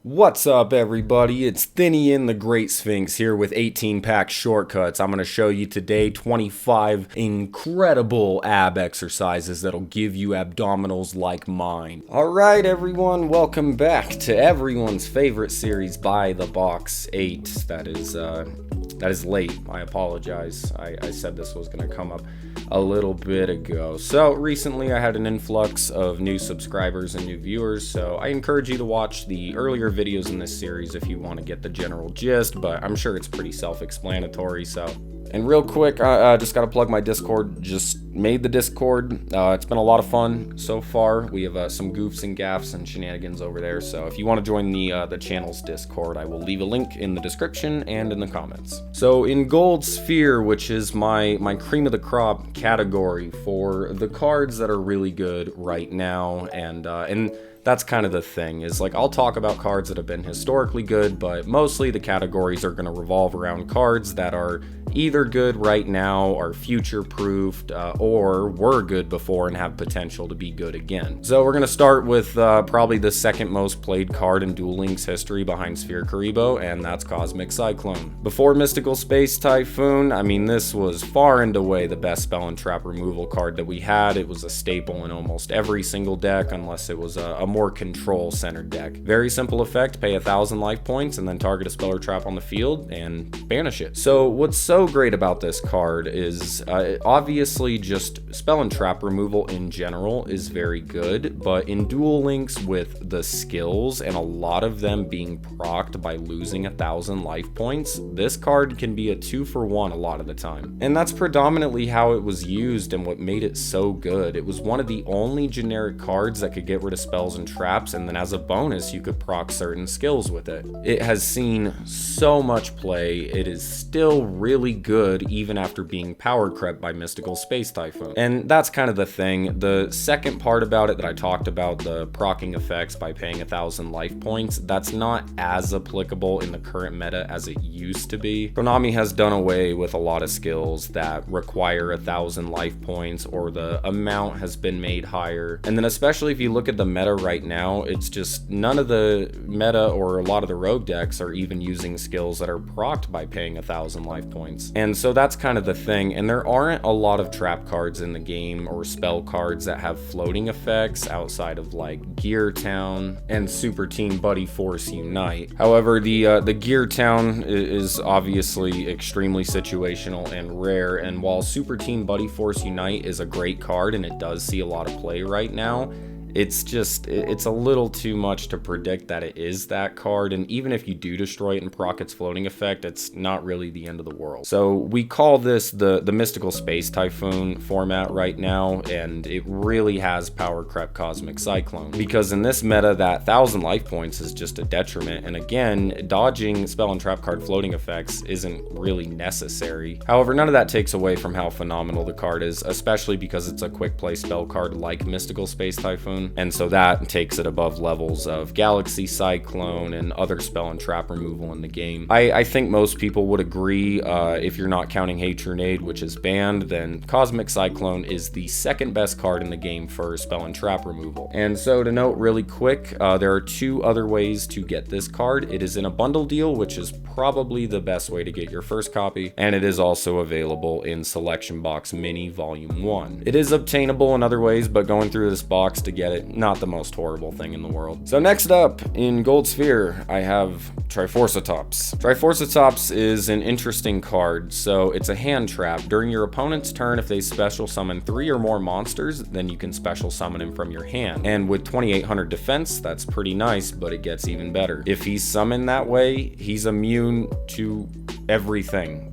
What's up, everybody? It's Thinny in the Great Sphinx here with 18-pack shortcuts. I'm going to show you today 25 incredible ab exercises that'll give you abdominals like mine. Alright, everyone, welcome back to everyone's favorite series, By the Box 8. That is late. I apologize. I said this was going to come up a little bit ago. So recently I had an influx of new subscribers and new viewers, so I encourage you to watch the earlier videos in this series if you want to get the general gist, but I'm sure it's pretty self-explanatory. And real quick, I just gotta plug my Discord. Just made the Discord. It's been a lot of fun so far. We have some goofs and gaffs and shenanigans over there, so if you want to join the channel's Discord, I will leave a link in the description and in the comments. So in Gold Sphere, which is my cream of the crop category for the cards that are really good right now, and that's kind of the thing, is like I'll talk about cards that have been historically good, but mostly the categories are going to revolve around cards that are either good right now, are future-proofed, or were good before and have potential to be good again. So we're going to start with probably the second most played card in Duel Links history behind Sphere Karibo, and that's Cosmic Cyclone. Before Mystical Space Typhoon, I mean, this was far and away the best spell and trap removal card that we had. It was a staple in almost every single deck, unless it was a more control-centered deck. Very simple effect: pay 1,000 life points and then target a spell or trap on the field and banish it. So what's so great about this card is obviously just spell and trap removal in general is very good, but in Duel Links with the skills and a lot of them being procced by losing 1,000 life points, this card can be a 2-for-1 a lot of the time. And that's predominantly how it was used and what made it so good. It was one of the only generic cards that could get rid of spells and traps, and then as a bonus you could proc certain skills with it. It has seen so much play. It is still really good even after being power crept by Mystical Space Typhoon. And that's kind of the thing. The second part about it that I talked about, the proccing effects by paying 1,000 life points, that's not as applicable in the current meta as it used to be. Konami has done away with a lot of skills that require 1,000 life points, or the amount has been made higher. And then especially if you look at the meta right now, it's just none of the meta or a lot of the rogue decks are even using skills that are procced by paying 1,000 life points. And so that's kind of the thing. And there aren't a lot of trap cards in the game or spell cards that have floating effects outside of like Gear Town and Super Team Buddy Force Unite. However, the Gear Town is obviously extremely situational and rare, and while Super Team Buddy Force Unite is a great card and it does see a lot of play right now, it's a little too much to predict that it is that card, and even if you do destroy it and proc its floating effect, it's not really the end of the world. So we call this the Mystical Space Typhoon format right now, and it really has power crept Cosmic Cyclone, because in this meta that 1,000 life points is just a detriment, and again, dodging spell and trap card floating effects isn't really necessary. However, none of that takes away from how phenomenal the card is, especially because it's a quick play spell card like Mystical Space Typhoon. And so that takes it above levels of Galaxy Cyclone and other spell and trap removal in the game. I think most people would agree, if you're not counting Hatronade, which is banned, then Cosmic Cyclone is the second best card in the game for spell and trap removal. And so to note really quick, there are two other ways to get this card. It is in a bundle deal, which is probably the best way to get your first copy, and it is also available in Selection Box Mini Volume 1. It is obtainable in other ways, but going through this box to get it, not the most horrible thing in the world. So next up in Gold Sphere, I have Triforcetops. Triforcetops is an interesting card. So it's a hand trap. During your opponent's turn, if they special summon 3 or more monsters, then you can special summon him from your hand. And with 2,800 defense, that's pretty nice, but it gets even better. If he's summoned that way, he's immune to everything.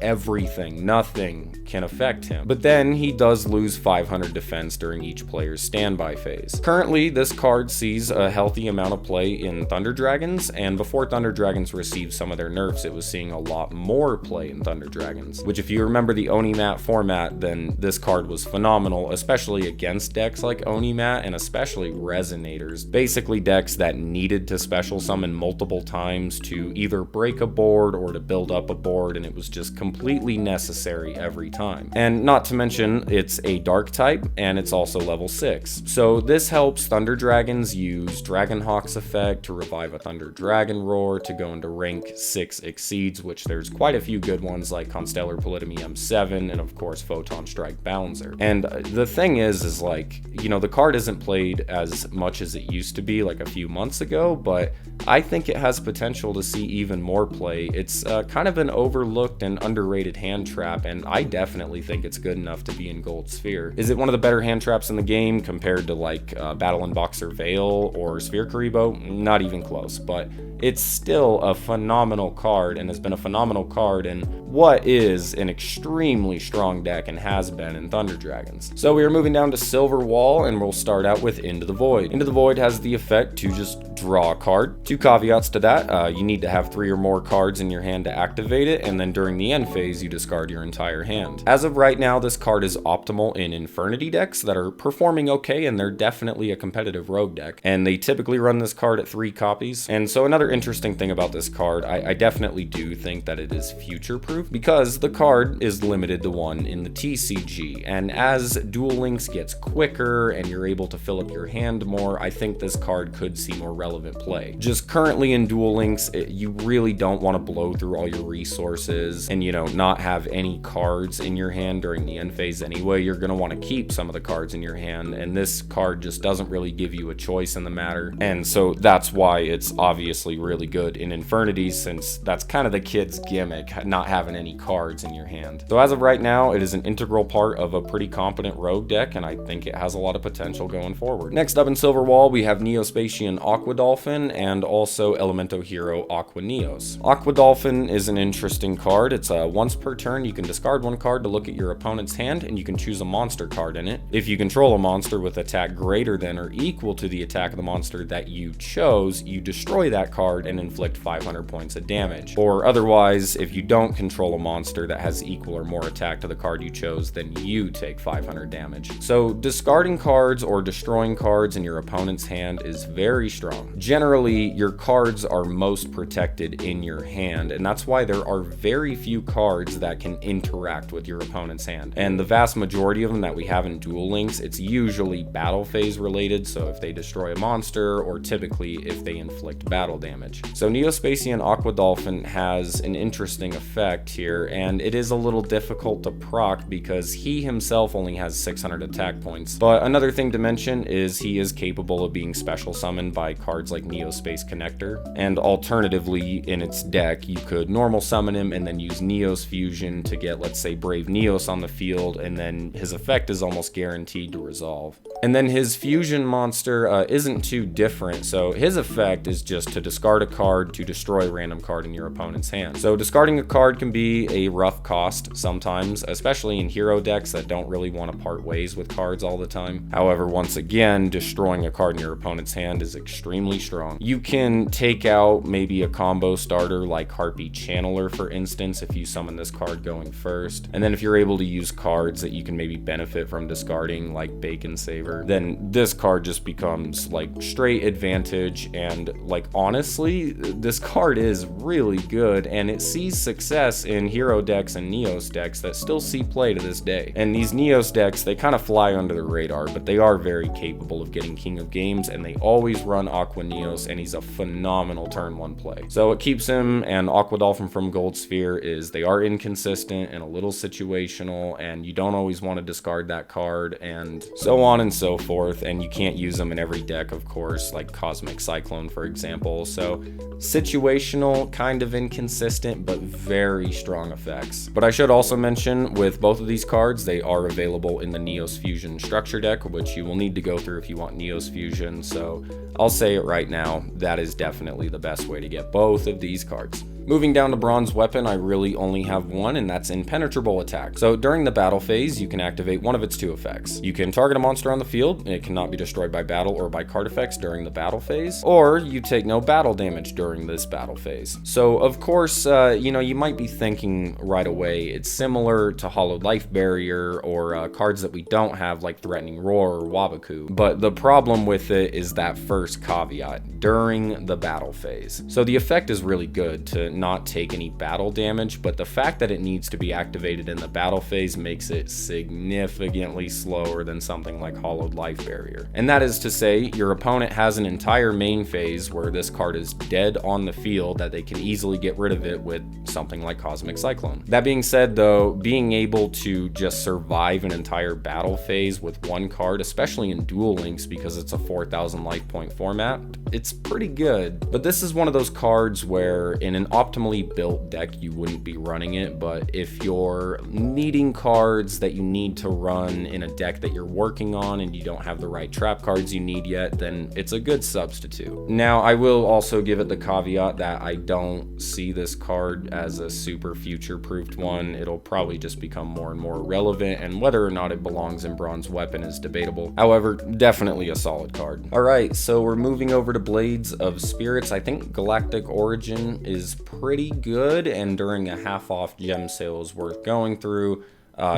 Everything. Nothing can affect him. But then he does lose 500 defense during each player's standby phase. Currently, this card sees a healthy amount of play in Thunder Dragons, and before Thunder Dragons received some of their nerfs, it was seeing a lot more play in Thunder Dragons, which if you remember the Onimat format, then this card was phenomenal, especially against decks like Onimat and especially Resonators. Basically decks that needed to special summon multiple times to either break a board or to build up a board, and it was just completely necessary every time. And not to mention, it's a dark type, and it's also level 6. So this helps Thunder Dragons use Dragonhawk's effect to revive a Thunder Dragon Roar to go into rank 6 Exceeds, which there's quite a few good ones like Constellar Polydemy M7, and of course Photon Strike Balancer. And the thing is like, you know, the card isn't played as much as it used to be like a few months ago, but I think it has potential to see even more play. It's kind of an overlooked and underrated hand trap, and I definitely think it's good enough to be in Gold Sphere. Is it one of the better hand traps in the game compared to like Battle and Boxer Veil or Sphere Karibo? Not even close, but it's still a phenomenal card and has been a phenomenal card in what is an extremely strong deck and has been in Thunder Dragons. So we are moving down to Silver Wall, and we'll start out with Into the Void. Into the Void has the effect to just draw a card. Two caveats to that: you need to have 3 or more cards in your hand to activate it, and then during the end phase you discard your entire hand. As of right now, this card is optimal in Infernity decks that are performing okay, and they're definitely a competitive rogue deck, and they typically run this card at 3 copies. And so another interesting thing about this card, I definitely do think that it is future proof, because the card is limited to 1 in the TCG, and as Duel Links gets quicker and you're able to fill up your hand more, I think this card could see more relevant play. Just currently in Duel Links, you really don't want to blow through all your resources and, you know, not have any cards in your hand during the end phase anyway. You're going to want to keep some of the cards in your hand, and this card just doesn't really give you a choice in the matter, and so that's why it's obviously really good in Infernity, since that's kind of the kid's gimmick, not having any cards in your hand. So as of right now, it is an integral part of a pretty competent rogue deck, and I think it has a lot of potential going forward. Next up in Silver Wall, we have Neospatian Aqua Dolphin and also Elemento Hero Aqua Neos. Aqua Dolphin is an interesting card. It's once per turn you can discard 1 card to look at your opponent's hand, and you can choose a monster card in it. If you control a monster with attack greater than or equal to the attack of the monster that you chose, you destroy that card and inflict 500 points of damage. Or otherwise, if you don't control a monster that has equal or more attack to the card you chose, then you take 500 damage. So discarding cards or destroying cards in your opponent's hand is very strong. Generally, your cards are most protected in your hand, and that's why there are very few cards that can interact with your opponent's hand. And the vast majority of them that we have in Duel Links, it's usually battle phase related, so if they destroy a monster, or typically if they inflict battle damage. So Neospatian Aqua Dolphin has an interesting effect here, and it is a little difficult to proc because he himself only has 600 attack points. But another thing to mention is he is capable of being special summoned by cards like Neospace Connector, and alternatively in its deck you could normal summon him and then use Neos Fusion to get, let's say, Brave Neos on the field, and then his effect is almost guaranteed to resolve. And then his fusion monster isn't too different, so his effect is just to discard a card to destroy a random card in your opponent's hand. So discarding a card can be a rough cost sometimes, especially in hero decks that don't really want to part ways with cards all the time. However, once again, destroying a card in your opponent's hand is extremely strong. You can take out maybe a combo starter like Harpy Channeler, for instance, if you summon this card going first. And then if you're able to use cards that you can maybe benefit from discarding, like Bacon Saver, then this card just becomes like straight advantage. And like, honestly, this card is really good, and it sees success in hero decks and Neos decks that still see play to this day. And these Neos decks, they kind of fly under the radar, but they are very capable of getting King of Games, and they always run Aqua Neos, and he's a phenomenal turn 1 play. So what keeps him and Aqua Dolphin from Gold Sphere is they are inconsistent and a little situational, and you don't always want to discard that card, and so on and so forth. And you can't use them in every deck, of course, like Cosmic Cyclone, for example. So situational, kind of inconsistent, but very strong effects. But I should also mention, with both of these cards, they are available in the Neos Fusion structure deck, which you will need to go through if you want Neos Fusion. So I'll say it right now, that is definitely the best way to get both of these cards. Moving down to Bronze Weapon, I really only have one, and that's Impenetrable Attack. So during the battle phase, you can activate one of its 2 effects. You can target a monster on the field, and it cannot be destroyed by battle or by card effects during the battle phase, or you take no battle damage during this battle phase. So of course, you might be thinking right away, it's similar to Hollowed Life Barrier or cards that we don't have like Threatening Roar or Wabaku. But the problem with it is that first caveat, during the battle phase. So the effect is really good to not take any battle damage, but the fact that it needs to be activated in the battle phase makes it significantly slower than something like Hollowed Life Barrier. And that is to say, your opponent has an entire main phase where this card is dead on the field that they can easily get rid of it with something like Cosmic Cyclone. That being said though, being able to just survive an entire battle phase with one card, especially in Duel Links because it's a 4,000 life point format, it's pretty good. But this is one of those cards where in an optimally built deck you wouldn't be running it, but if you're needing cards that you need to run in a deck that you're working on and you don't have the right trap cards you need yet, then it's a good substitute. Now I will also give it the caveat that I don't see this card as a super future-proofed one. It'll probably just become more and more relevant, and whether or not it belongs in Bronze Weapon is debatable. However, definitely a solid card. Alright, so we're moving over to Blades of Spirits. I think Galactic Origin is pretty good, and during a half-off gem sale is worth going through.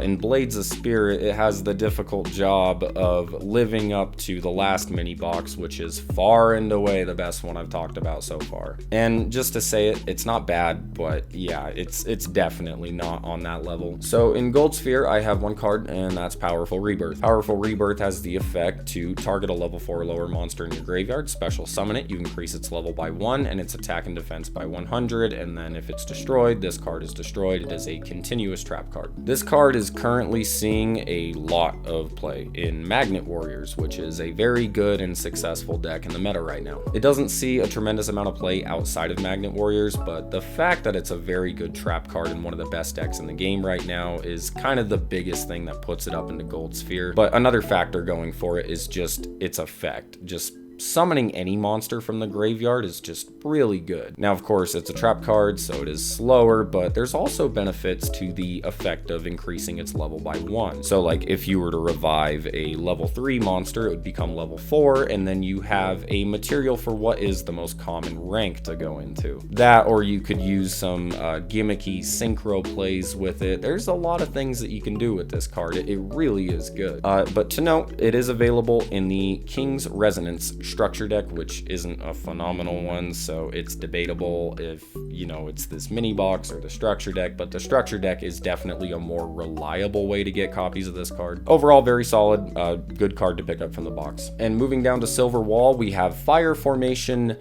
In Blades of Spirit, it has the difficult job of living up to the last mini box, which is far and away the best one I've talked about so far. And just to say it, it's not bad, but yeah, it's definitely not on that level. So in Gold Sphere, I have one card, and that's Powerful Rebirth. Powerful Rebirth has the effect to target a level 4 or lower monster in your graveyard, special summon it, you increase its level by 1 and its attack and defense by 100, and then if it's destroyed, this card is destroyed. It is a continuous trap card. This card is currently seeing a lot of play in Magnet Warriors, which is a very good and successful deck in the meta right now. It doesn't see a tremendous amount of play outside of Magnet Warriors, but the fact that it's a very good trap card and one of the best decks in the game right now is kind of the biggest thing that puts it up into Gold Sphere. But another factor going for it is just its effect. Just summoning any monster from the graveyard is just really good. Now, of course, it's a trap card, so it is slower, but there's also benefits to the effect of increasing its level by 1. So like if you were to revive a level 3 monster, it would become level 4, and then you have a material for what is the most common rank to go into. That, or you could use some gimmicky synchro plays with it. There's a lot of things that you can do with this card. It really is good. But to note, it is available in the King's Resonance structure deck, which isn't a phenomenal one, so it's debatable if, you know, it's this mini box or the structure deck, but the structure deck is definitely a more reliable way to get copies of this card. Overall, very solid, good card to pick up from the box. And moving down to Silver Wall, we have Fire Formation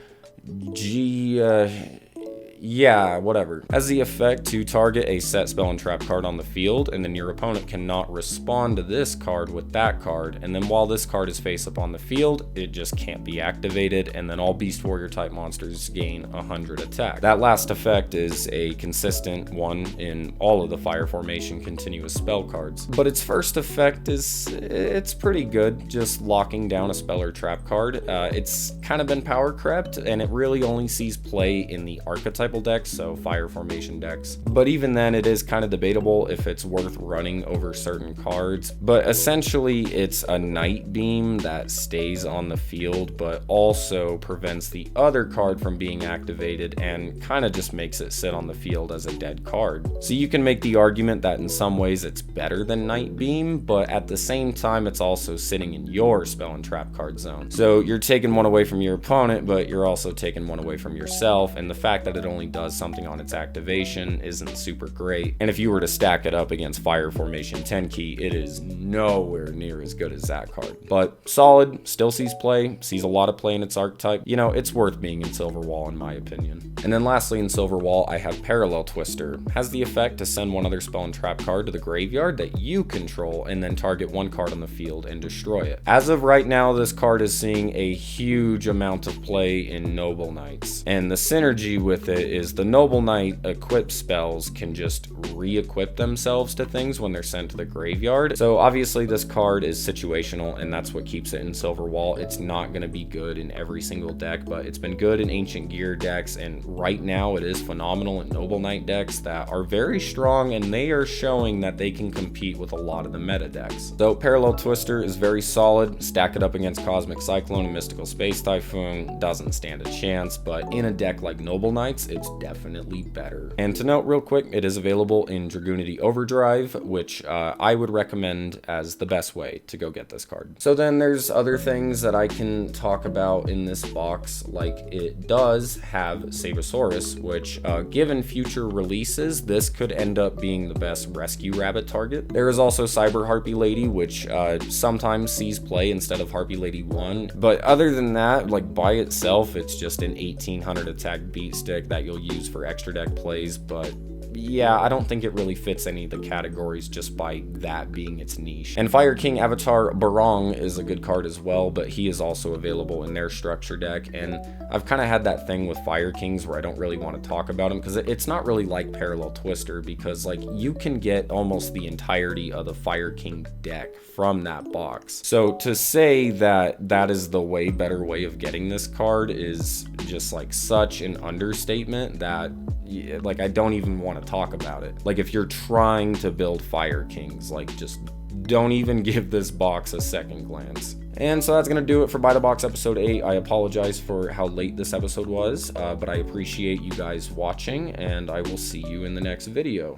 yeah, whatever. Has the effect to target a set spell and trap card on the field, and then your opponent cannot respond to this card with that card, and then while this card is face up on the field, it just can't be activated, and then all Beast Warrior type monsters gain 100 attack. That last effect is a consistent one in all of the Fire Formation continuous spell cards, but its first effect it's pretty good, just locking down a spell or trap card. It's kind of been power crept, and it really only sees play in the archetype decks, so Fire Formation decks. But even then, it is kind of debatable if it's worth running over certain cards. But essentially, it's a Night Beam that stays on the field, but also prevents the other card from being activated and kind of just makes it sit on the field as a dead card. So you can make the argument that in some ways it's better than Night Beam, but at the same time, it's also sitting in your spell and trap card zone. So you're taking one away from your opponent, but you're also taking one away from yourself, and the fact that it only does something on its activation isn't super great. And if you were to stack it up against Fire Formation 10 key, it is nowhere near as good as that card. But solid, still sees play, sees a lot of play in its archetype. You know, it's worth being in Silver Wall in my opinion. And then lastly in Silver Wall, I have Parallel Twister. Has the effect to send one other spell and trap card to the graveyard that you control and then target one card on the field and destroy it. As of right now, this card is seeing a huge amount of play in Noble Knights. And the synergy with it is the Noble Knight equipped spells can just re-equip themselves to things when they're sent to the graveyard. So obviously this card is situational, and that's what keeps it in Silver Wall. It's not going to be good in every single deck, but it's been good in Ancient Gear decks, and right now it is phenomenal in Noble Knight decks that are very strong, and they are showing that they can compete with a lot of the meta decks. So Parallel Twister is very solid. Stack it up against Cosmic Cyclone and Mystical Space Typhoon, doesn't stand a chance, but in a deck like Noble Knights, it it's definitely better. And to note real quick, it is available in Dragoonity Overdrive, which I would recommend as the best way to go get this card. So then there's other things that I can talk about in this box, like it does have Sabosaurus, which given future releases, this could end up being the best rescue rabbit target. There is also Cyber Harpy Lady, which sometimes sees play instead of Harpy Lady 1, but other than that, like by itself, it's just an 1800 attack beat stick that you'll use for extra deck plays, but yeah, I don't think it really fits any of the categories just by that being its niche. And Fire King Avatar Barong is a good card as well, but he is also available in their structure deck, and I've kind of had that thing with Fire Kings where I don't really want to talk about him because it's not really like Parallel Twister, because like you can get almost the entirety of the Fire King deck from that box. So to say that that is the way better way of getting this card is just like such an understatement that like I don't even want to talk about it. Like if you're trying to build Fire Kings, like just don't even give this box a second glance. And so that's going to do it for Buy the Box episode 8. I apologize for how late this episode was, but I appreciate you guys watching, and I will see you in the next video.